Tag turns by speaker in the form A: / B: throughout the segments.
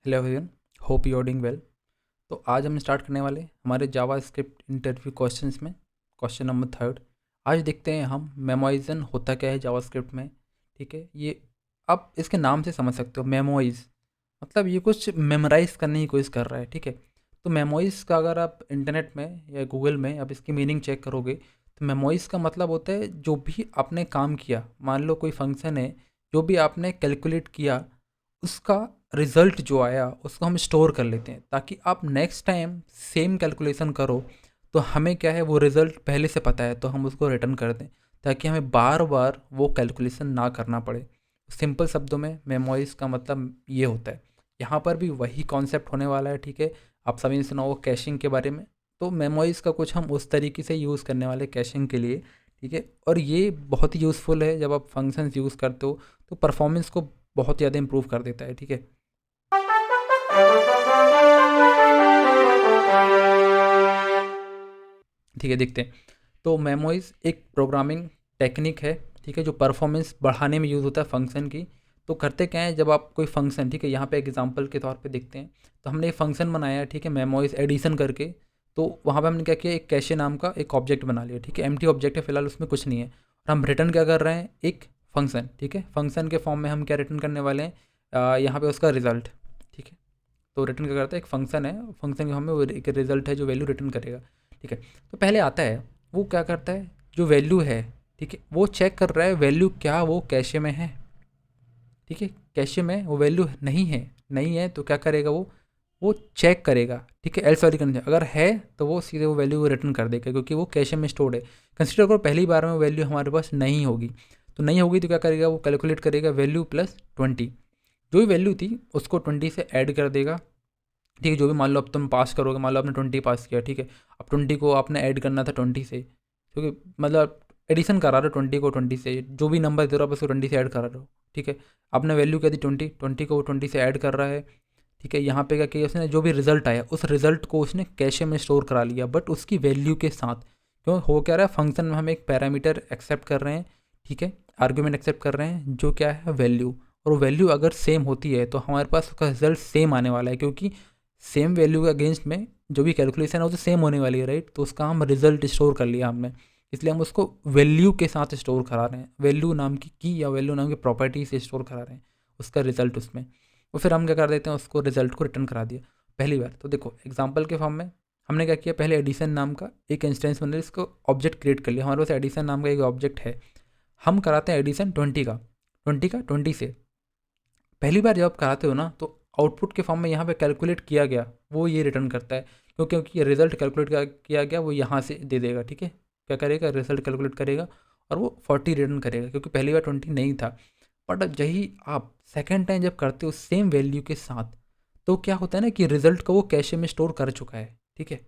A: Hello everyone, hope you are doing well. तो आज हम स्टार्ट करने वाले हमारे जावा स्क्रिप्ट इंटरव्यू क्वेश्चंस में क्वेश्चन नंबर थर्ड। आज देखते हैं हम मेमोइजन होता क्या है जावा स्क्रिप्ट में। ठीक है, ये आप इसके नाम से समझ सकते हो। मेमोइज मतलब ये कुछ मेमोराइज करने की कोशिश कर रहा है। ठीक है, तो मेमोइज का अगर आप इंटरनेट में या गूगल में आप इसकी मीनिंग चेक करोगे तो मेमोइज का मतलब होता है जो भी आपने काम किया, मान लो कोई फंक्शन है, जो भी आपने कैलकुलेट किया उसका रिज़ल्ट जो आया उसको हम स्टोर कर लेते हैं ताकि आप नेक्स्ट टाइम सेम कैलकुलेशन करो तो हमें क्या है वो रिज़ल्ट पहले से पता है तो हम उसको रिटर्न कर दें ताकि हमें बार बार वो कैलकुलेशन ना करना पड़े। सिंपल शब्दों में मेमोरीज का मतलब ये होता है। यहाँ पर भी वही कॉन्सेप्ट होने वाला है। ठीक है, आप सभी ने सुना होगा कैशिंग के बारे में, तो मेमोरीज का कुछ हम उस तरीके से यूज़ करने वाले कैशिंग के लिए। ठीक है, और ये बहुत ही यूज़फुल है जब आप फंक्शंस यूज़ करते हो तो परफॉर्मेंस को बहुत ज़्यादा इंप्रूव कर देता है। ठीक है, ठीक है, देखते हैं। तो मेमोइज एक प्रोग्रामिंग टेक्निक है। ठीक है, जो परफॉर्मेंस बढ़ाने में यूज़ होता है फंक्शन की। तो करते क्या है, जब आप कोई फंक्शन, ठीक है, यहाँ पे एग्जांपल के तौर पे देखते हैं। तो हमने एक फंक्शन बनाया है, ठीक है, मेमोइज एडिशन करके। तो वहाँ पे हमने क्या किया, एक कैशे नाम का एक ऑब्जेक्ट बना लिया। ठीक है, एम्प्टी ऑब्जेक्ट है, फिलहाल उसमें कुछ नहीं है और हम रिटर्न क्या कर रहे हैं, एक फंक्शन। ठीक है, फंक्शन के फॉर्म में हम क्या रिटर्न करने वाले हैं, यहाँ पे उसका रिजल्ट। ठीक है, तो रिटर्न क्या करता है, एक फंक्शन है, फंक्शन के हमें वो एक रिजल्ट है जो वैल्यू रिटर्न करेगा। ठीक है, तो पहले आता है वो क्या करता है, जो वैल्यू है, ठीक है, वो चेक कर रहा है वैल्यू क्या वो कैशे में है। ठीक है, कैशे में वो वैल्यू नहीं है, नहीं है तो क्या करेगा वो चेक करेगा। ठीक है, एल्स वाली कंडीशन अगर है तो वो सीधे वो वैल्यू रिटर्न कर देगा क्योंकि वो कैशे में स्टोर्ड है। कंसिडर करो पहली बार में वैल्यू हमारे पास नहीं होगी, तो नहीं होगी तो क्या करेगा, वो कैलकुलेट करेगा वैल्यू प्लस 20। जो भी वैल्यू थी उसको 20 से ऐड कर देगा। ठीक है, जो भी मान लो अब तुम पास करोगे, मान लो आपने 20 पास किया। ठीक है, अब 20 को आपने ऐड करना था 20 से, क्योंकि मतलब एडिशन करा रहे हो 20 को 20 से, जो भी नंबर दे रहे हो आप उसको 20 से ऐड करा रहे हो। ठीक है, आपने वैल्यू क्या दी 20, 20 को वो 20 से ऐड कर रहा है। ठीक है, यहाँ पे क्या किया उसने, जो भी रिजल्ट आया उस रिजल्ट को उसने कैशे में स्टोर करा लिया बट उसकी वैल्यू के साथ। क्यों हो क्या रहा है, फंक्शन में हम एक पैरामीटर एक्सेप्ट कर रहे हैं। ठीक है, आर्ग्यूमेंट एक्सेप्ट कर रहे हैं जो क्या है वैल्यू, और वैल्यू अगर सेम होती है तो हमारे पास उसका रिजल्ट सेम आने वाला है क्योंकि सेम वैल्यू के अगेंस्ट में जो भी कैलकुलेशन है वो तो सेम होने वाली है, राइट। तो उसका हम रिजल्ट स्टोर कर लिया हमने, इसलिए हम उसको वैल्यू के साथ स्टोर करा रहे हैं, वैल्यू नाम की या वैल्यू नाम की प्रॉपर्टी से स्टोर करा रहे हैं उसका रिजल्ट उसमें। और फिर हम क्या कर देते हैं, उसको रिजल्ट को रिटर्न करा दिया पहली बार। तो देखो एग्जाम्पल के फॉर्म में हमने क्या किया, पहले एडिशन नाम का एक इंस्टेंस बन इसको ऑब्जेक्ट क्रिएट कर लिया। हमारे पास एडिशन नाम का एक ऑब्जेक्ट है, हम कराते हैं एडिशन 20 से। पहली बार जब आप कराते हो ना तो आउटपुट के फॉर्म में यहाँ पे कैलकुलेट किया गया वो ये रिटर्न करता है, क्योंकि रिजल्ट कैलकुलेट किया गया वो यहाँ से दे देगा। ठीक है, क्या करेगा, रिजल्ट कैलकुलेट करेगा और वो 40 रिटर्न करेगा क्योंकि पहली बार 20 नहीं था। बट अब यही आप सेकेंड टाइम जब करते हो सेम वैल्यू के साथ, तो क्या होता है ना कि रिजल्ट को वो कैशे में स्टोर कर चुका है। ठीक है,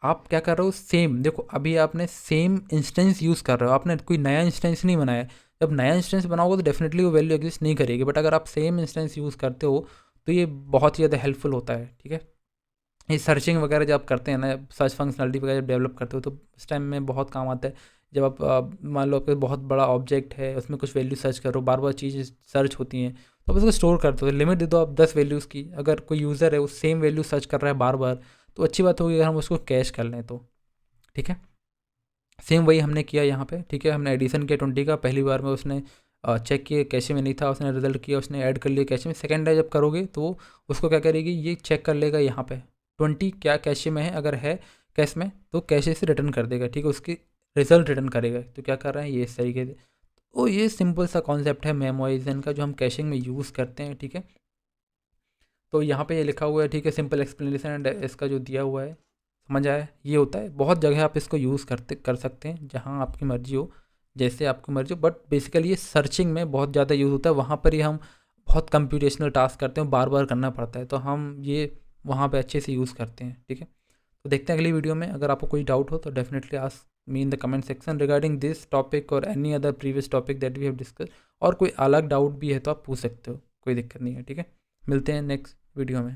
A: आप क्या कर रहे हो, सेम देखो अभी आपने सेम इंस्टेंस यूज़ कर रहे हो, आपने कोई नया इंस्टेंस नहीं बनाया। जब नया इंस्टेंस बनाओगे तो डेफिनेटली वो वैल्यू एग्जिस्ट नहीं करेगी, बट अगर आप सेम इंस्टेंस यूज़ करते हो तो ये बहुत ही ज़्यादा हेल्पफुल होता है। ठीक है, ये सर्चिंग वगैरह जब आप करते हैं ना, सर्च फंक्शनलिटी वगैरह जब डेवलप करते हो तो उस टाइम में बहुत काम आता है। जब आप मान लो आपके बहुत बड़ा ऑब्जेक्ट है, उसमें कुछ वैल्यू सर्च करो, बार बार चीज़ें सर्च होती हैं, तो आप उसको स्टोर करते हो। लिमिट दे दो आप 10 वैल्यूज़ की, अगर कोई यूज़र है वो सेम वैल्यू सर्च कर रहा है बार बार, तो अच्छी बात होगी अगर हम उसको कैश कर लें तो। ठीक है, सेम वही हमने किया यहाँ पे। ठीक है, हमने एडिशन किया 20 का, पहली बार में उसने चेक किया कैशे में नहीं था, उसने रिजल्ट किया, उसने ऐड कर लिया कैशे में। सेकेंड टाइम जब करोगे तो वो उसको क्या करेगी, ये चेक कर लेगा यहाँ पे 20 क्या कैशे में है, अगर है कैश में तो कैशे से रिटर्न कर देगा। ठीक है, उसकी रिजल्ट रिटर्न करेगा। तो क्या कर रहे हैं ये इस तरीके से। तो ये सिंपल सा कॉन्सेप्ट है मेमोराइजेशन का जो हम कैशिंग में यूज़ करते हैं। ठीक है, तो यहाँ पे ये लिखा हुआ है। ठीक है, सिंपल एक्सप्लेनेशन एंड इसका जो दिया हुआ है समझ आया, ये होता है। बहुत जगह आप इसको यूज़ कर सकते हैं जहाँ आपकी मर्ज़ी हो, जैसे आपकी मर्ज़ी हो, बट बेसिकली ये सर्चिंग में बहुत ज़्यादा यूज़ होता है। वहाँ पर ही हम बहुत कंप्यूटेशनल टास्क करते हैं, बार बार करना पड़ता है, तो हम ये वहाँ पे अच्छे से यूज़ करते हैं। ठीक है, तो देखते हैं अगली वीडियो में। अगर आपको कोई डाउट हो तो definitely ask me in the comment section regarding this topic और any other previous topic that we have discuss. और कोई अलग डाउट भी है तो आप पूछ सकते हो, कोई दिक्कत नहीं है। ठीक है, मिलते हैं नेक्स्ट वीडियो में।